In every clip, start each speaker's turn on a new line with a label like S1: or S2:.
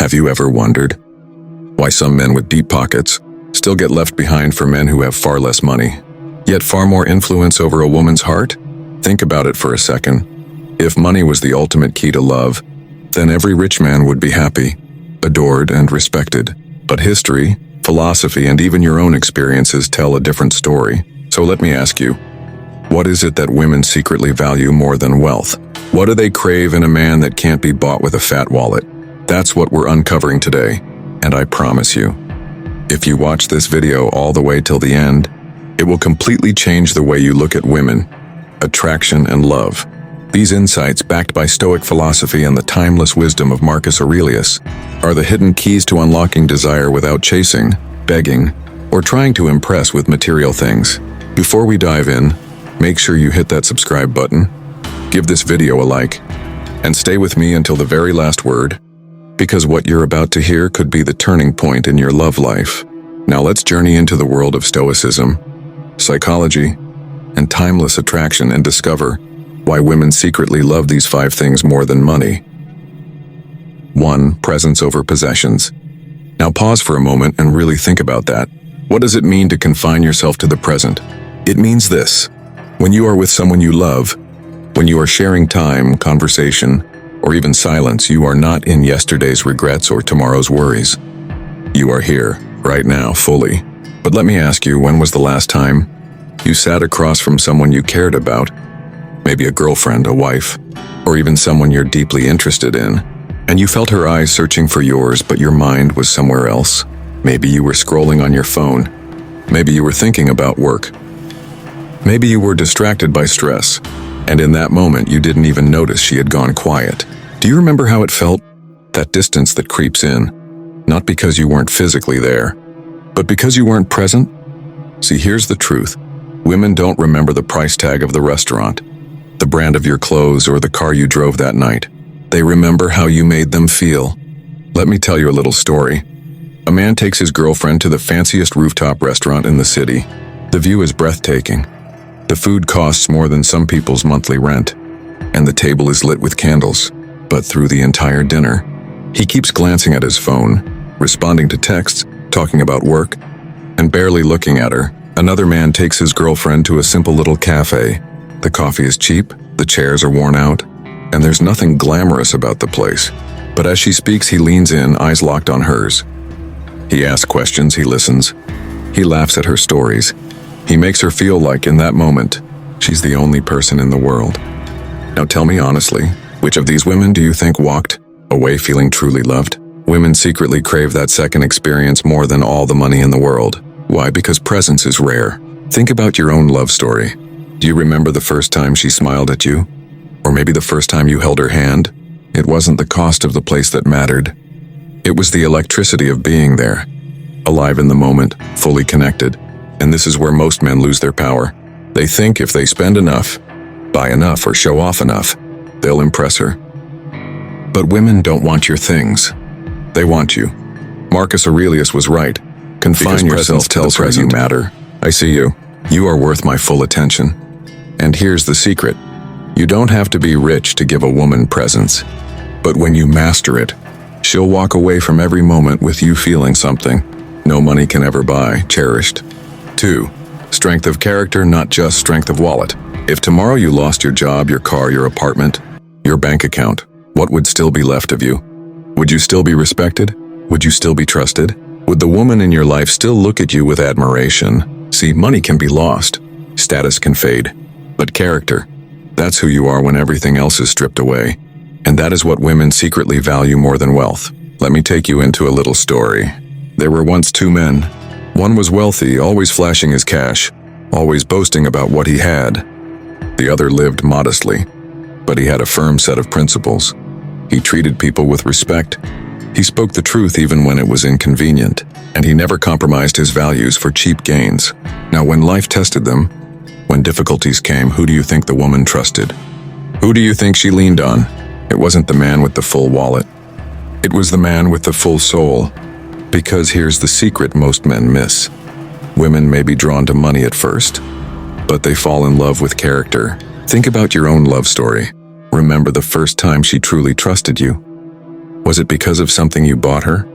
S1: Have you ever wondered why some men with deep pockets still get left behind for men who have far less money, yet far more influence over a woman's heart? Think about it for a second. If money was the ultimate key to love, then every rich man would be happy, adored, and respected. But history, philosophy, and even your own experiences tell a different story. So let me ask you, what is it that women secretly value more than wealth? What do they crave in a man that can't be bought with a fat wallet? That's what we're uncovering today, and I promise you, if you watch this video all the way till the end, it will completely change the way you look at women, attraction, and love. These insights, backed by Stoic philosophy and the timeless wisdom of Marcus Aurelius, are the hidden keys to unlocking desire without chasing, begging, or trying to impress with material things. Before we dive in, make sure you hit that subscribe button, give this video a like, and stay with me until the very last word, because what you're about to hear could be the turning point in your love life. Now let's journey into the world of Stoicism, psychology, and timeless attraction and discover why women secretly love these 5 things more than money. 1. Presence over possessions. Now pause for a moment and really think about that. What does it mean to confine yourself to the present? It means this: when you are with someone you love, when you are sharing time, conversation, or even silence, you are not in yesterday's regrets or tomorrow's worries. You are here, right now, fully. But let me ask you, when was the last time you sat across from someone you cared about? Maybe a girlfriend, a wife, or even someone you're deeply interested in, and you felt her eyes searching for yours, but your mind was somewhere else. Maybe you were scrolling on your phone. Maybe you were thinking about work. Maybe you were distracted by stress, and in that moment you didn't even notice she had gone quiet. Do you remember how it felt? That distance that creeps in, not because you weren't physically there, but because you weren't present? See, here's the truth. Women don't remember the price tag of the restaurant, the brand of your clothes, or the car you drove that night. They remember how you made them feel. Let me tell you a little story. A man takes his girlfriend to the fanciest rooftop restaurant in the city. The view is breathtaking. The food costs more than some people's monthly rent, and the table is lit with candles. But through the entire dinner, he keeps glancing at his phone, responding to texts, talking about work, and barely looking at her. Another man takes his girlfriend to a simple little cafe. The coffee is cheap, the chairs are worn out, and there's nothing glamorous about the place. But as she speaks, he leans in, eyes locked on hers. He asks questions, he listens. He laughs at her stories. He makes her feel like, in that moment, she's the only person in the world. Now tell me honestly, which of these women do you think walked away feeling truly loved? Women secretly crave that second experience more than all the money in the world. Why? Because presence is rare. Think about your own love story. Do you remember the first time she smiled at you? Or maybe the first time you held her hand? It wasn't the cost of the place that mattered. It was the electricity of being there, alive in the moment, fully connected. And this is where most men lose their power. They think if they spend enough, buy enough, or show off enough, they'll impress her. But women don't want your things. They want you. Marcus Aurelius was right. Confine yourself to the present. You matter. I see you. You are worth my full attention. And here's the secret. You don't have to be rich to give a woman presence. But when you master it, she'll walk away from every moment with you feeling something no money can ever buy, cherished. 2. Strength of character, not just strength of wallet. If tomorrow you lost your job, your car, your apartment, your bank account, what would still be left of you? Would you still be respected? Would you still be trusted? Would the woman in your life still look at you with admiration? See, money can be lost, status can fade, but character, that's who you are when everything else is stripped away. And that is what women secretly value more than wealth. Let me take you into a little story. There were once 2 men. One was wealthy, always flashing his cash, always boasting about what he had. The other lived modestly, but he had a firm set of principles. He treated people with respect. He spoke the truth even when it was inconvenient, and he never compromised his values for cheap gains. Now, when life tested them, when difficulties came, who do you think the woman trusted? Who do you think she leaned on? It wasn't the man with the full wallet. It was the man with the full soul. Because here's the secret most men miss. Women may be drawn to money at first, but they fall in love with character. Think about your own love story. Remember the first time she truly trusted you? Was it because of something you bought her?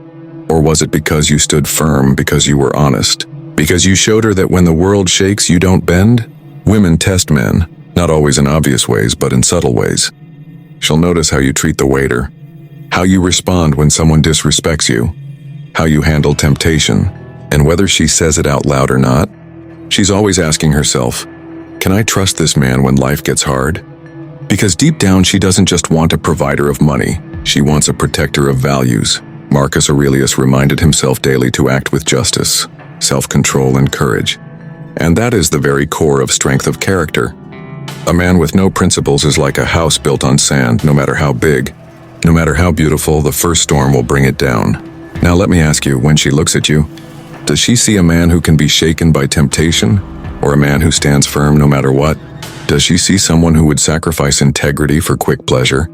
S1: Or was it because you stood firm, because you were honest? Because you showed her that when the world shakes, you don't bend? Women test men, not always in obvious ways, but in subtle ways. She'll notice how you treat the waiter, how you respond when someone disrespects you, how you handle temptation, and whether she says it out loud or not. She's always asking herself, can I trust this man when life gets hard? Because deep down, she doesn't just want a provider of money, she wants a protector of values. Marcus Aurelius reminded himself daily to act with justice, self-control, and courage. And that is the very core of strength of character. A man with no principles is like a house built on sand. No matter how big, no matter how beautiful, the first storm will bring it down. Now let me ask you, when she looks at you, does she see a man who can be shaken by temptation, or a man who stands firm no matter what? Does she see someone who would sacrifice integrity for quick pleasure,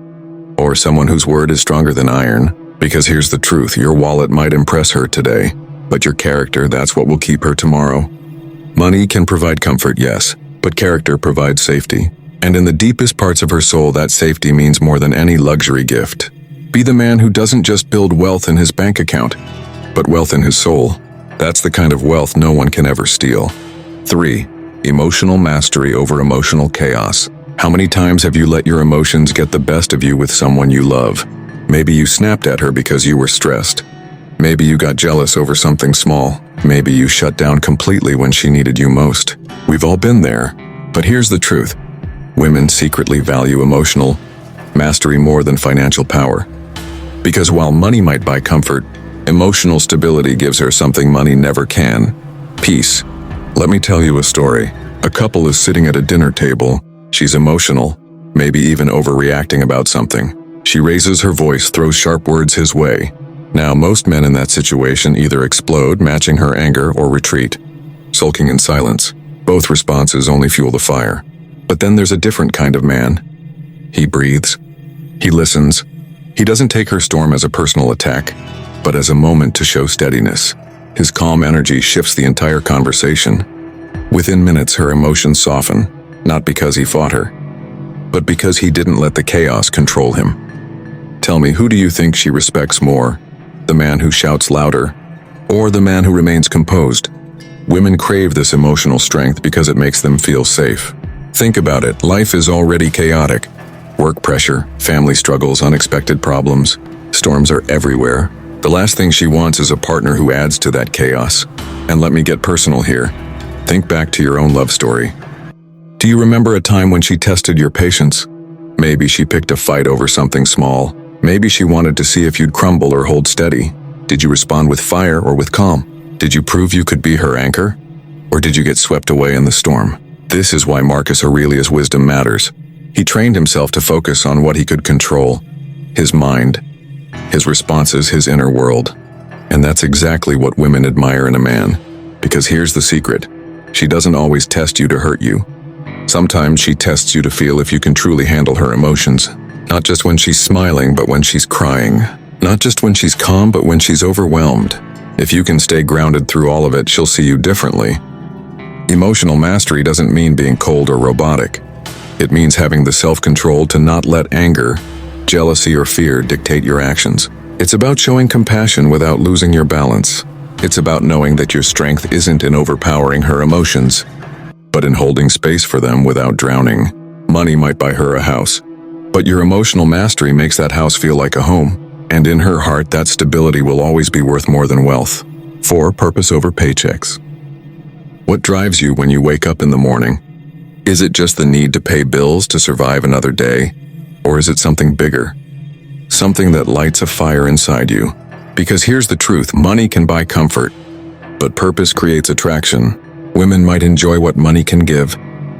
S1: or someone whose word is stronger than iron? Because here's the truth, your wallet might impress her today, but your character, that's what will keep her tomorrow. Money can provide comfort, yes, but character provides safety. And in the deepest parts of her soul, that safety means more than any luxury gift. Be the man who doesn't just build wealth in his bank account, but wealth in his soul. That's the kind of wealth no one can ever steal. 3. Emotional mastery over emotional chaos. How many times have you let your emotions get the best of you with someone you love? Maybe you snapped at her because you were stressed. Maybe you got jealous over something small. Maybe you shut down completely when she needed you most. We've all been there. But here's the truth. Women secretly value emotional mastery more than financial power. Because while money might buy comfort, emotional stability gives her something money never can: peace. Let me tell you a story. A couple is sitting at a dinner table. She's emotional, maybe even overreacting about something. She raises her voice, throws sharp words his way. Now, most men in that situation either explode, matching her anger, or retreat, sulking in silence. Both responses only fuel the fire. But then there's a different kind of man. He breathes. He listens. He doesn't take her storm as a personal attack, but as a moment to show steadiness. His calm energy shifts the entire conversation. Within minutes, her emotions soften, not because he fought her, but because he didn't let the chaos control him. Tell me, who do you think she respects more? The man who shouts louder, or the man who remains composed? Women crave this emotional strength because it makes them feel safe. Think about it, life is already chaotic. Work pressure, family struggles, unexpected problems. Storms are everywhere. The last thing she wants is a partner who adds to that chaos. And let me get personal here. Think back to your own love story. Do you remember a time when she tested your patience? Maybe she picked a fight over something small. Maybe she wanted to see if you'd crumble or hold steady. Did you respond with fire or with calm? Did you prove you could be her anchor? Or did you get swept away in the storm? This is why Marcus Aurelius' wisdom matters. He trained himself to focus on what he could control: his mind, his responses, his inner world. And that's exactly what women admire in a man. Because here's the secret. She doesn't always test you to hurt you. Sometimes she tests you to feel if you can truly handle her emotions. Not just when she's smiling, but when she's crying. Not just when she's calm, but when she's overwhelmed. If you can stay grounded through all of it, she'll see you differently. Emotional mastery doesn't mean being cold or robotic. It means having the self-control to not let anger, jealousy, or fear dictate your actions. It's about showing compassion without losing your balance. It's about knowing that your strength isn't in overpowering her emotions, but in holding space for them without drowning. Money might buy her a house, but your emotional mastery makes that house feel like a home. And in her heart, that stability will always be worth more than wealth. 4. Purpose over paychecks. What drives you when you wake up in the morning? Is it just the need to pay bills to survive another day? Or is it something bigger? Something that lights a fire inside you? Because here's the truth, money can buy comfort, but purpose creates attraction. Women might enjoy what money can give,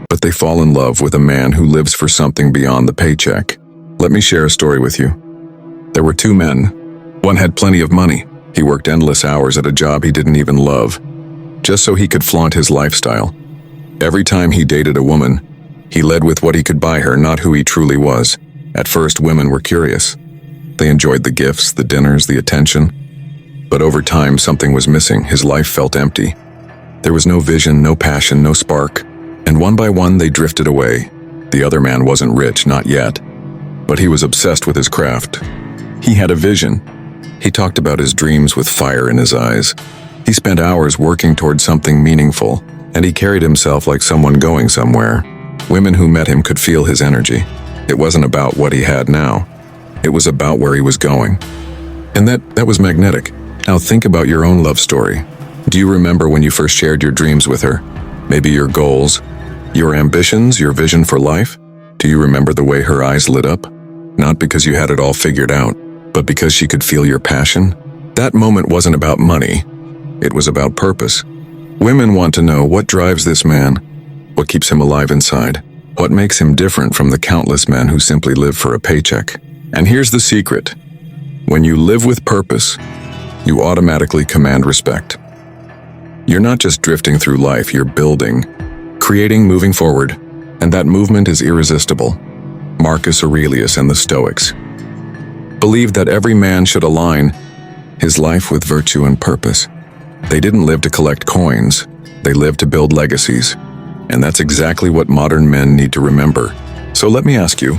S1: but they fall in love with a man who lives for something beyond the paycheck. Let me share a story with you. There were two men. One had plenty of money. He worked endless hours at a job he didn't even love, just so he could flaunt his lifestyle. Every time he dated a woman, he led with what he could buy her, not who he truly was. At first, women were curious. They enjoyed the gifts, the dinners, the attention. But over time, something was missing. His life felt empty. There was no vision, no passion, no spark. And one by one, they drifted away. The other man wasn't rich, not yet. But he was obsessed with his craft. He had a vision. He talked about his dreams with fire in his eyes. He spent hours working toward something meaningful, and he carried himself like someone going somewhere. Women who met him could feel his energy. It wasn't about what he had now. It was about where he was going. And that was magnetic. Now think about your own love story. Do you remember when you first shared your dreams with her? Maybe your goals, your ambitions, your vision for life? Do you remember the way her eyes lit up? Not because you had it all figured out, but because she could feel your passion? That moment wasn't about money. It was about purpose. Women want to know what drives this man, what keeps him alive inside, what makes him different from the countless men who simply live for a paycheck. And here's the secret. When you live with purpose, you automatically command respect. You're not just drifting through life, you're building, creating, moving forward, and that movement is irresistible. Marcus Aurelius and the Stoics believed that every man should align his life with virtue and purpose. They didn't live to collect coins, they lived to build legacies. And that's exactly what modern men need to remember. So let me ask you,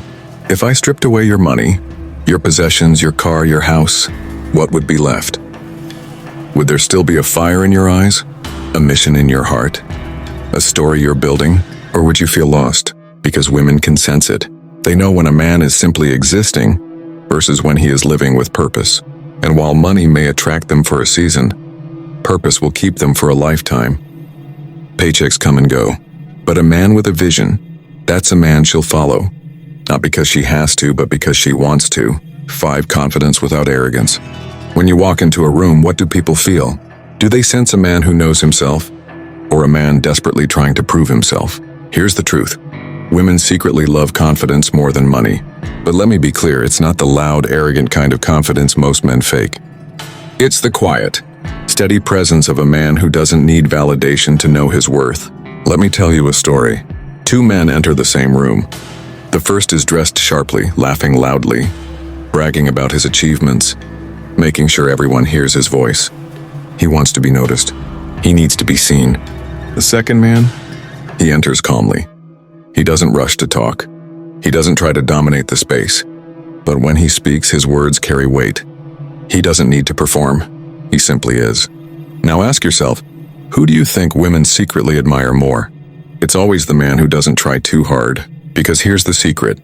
S1: if I stripped away your money, your possessions, your car, your house, what would be left? Would there still be a fire in your eyes? A mission in your heart? A story you're building? Or would you feel lost? Because women can sense it. They know when a man is simply existing versus when he is living with purpose. And while money may attract them for a season, purpose will keep them for a lifetime. Paychecks come and go, but a man with a vision, that's a man she'll follow. Not because she has to, but because she wants to. 5. Confidence without arrogance. When you walk into a room, what do people feel? Do they sense a man who knows himself, or a man desperately trying to prove himself? Here's the truth. Women secretly love confidence more than money. But let me be clear, it's not the loud, arrogant kind of confidence most men fake. It's the quiet, steady presence of a man who doesn't need validation to know his worth. Let me tell you a story. 2 men enter the same room. The first is dressed sharply, laughing loudly, bragging about his achievements, making sure everyone hears his voice. He wants to be noticed. He needs to be seen. The second man, he enters calmly. He doesn't rush to talk. He doesn't try to dominate the space. But when he speaks, his words carry weight. He doesn't need to perform. He simply is. Now ask yourself, who do you think women secretly admire more? It's always the man who doesn't try too hard. Because here's the secret.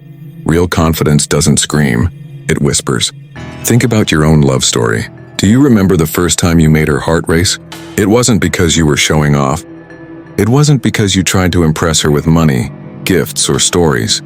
S1: Real confidence doesn't scream. It whispers. Think about your own love story. Do you remember the first time you made her heart race? It wasn't because you were showing off. It wasn't because you tried to impress her with money, gifts, or stories.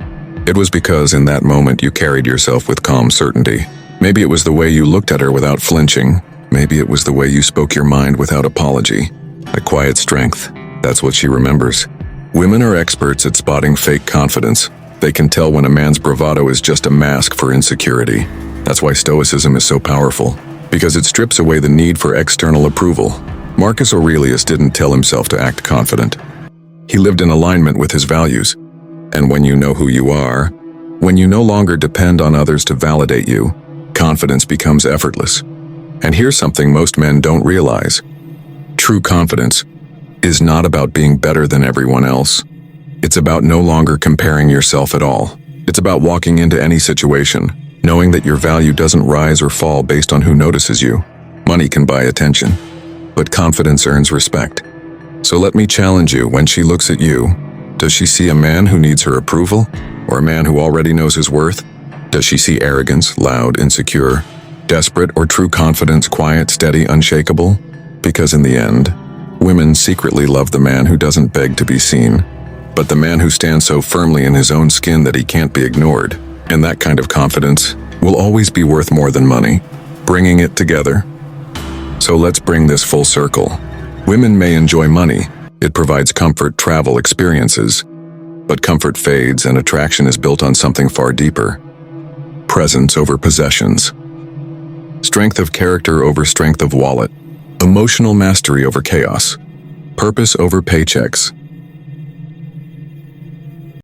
S1: It was because in that moment you carried yourself with calm certainty. Maybe it was the way you looked at her without flinching. Maybe it was the way you spoke your mind without apology. A quiet strength. That's what she remembers. Women are experts at spotting fake confidence. They can tell when a man's bravado is just a mask for insecurity. That's why Stoicism is so powerful, because it strips away the need for external approval. Marcus Aurelius didn't tell himself to act confident. He lived in alignment with his values. And when you know who you are, when you no longer depend on others to validate you, confidence becomes effortless. And here's something most men don't realize. True confidence is not about being better than everyone else. It's about no longer comparing yourself at all. It's about walking into any situation, knowing that your value doesn't rise or fall based on who notices you. Money can buy attention, but confidence earns respect. So let me challenge you, when she looks at you, does she see a man who needs her approval, or a man who already knows his worth? Does she see arrogance, loud, insecure, desperate, or true confidence, quiet, steady, unshakable? Because in the end, women secretly love the man who doesn't beg to be seen, but the man who stands so firmly in his own skin that he can't be ignored. And that kind of confidence will always be worth more than money. Bringing it together. So let's bring this full circle. Women may enjoy money. It provides comfort, travel, experiences. But comfort fades and attraction is built on something far deeper. Presence over possessions. Strength of character over strength of wallet. Emotional mastery over chaos. Purpose over paychecks.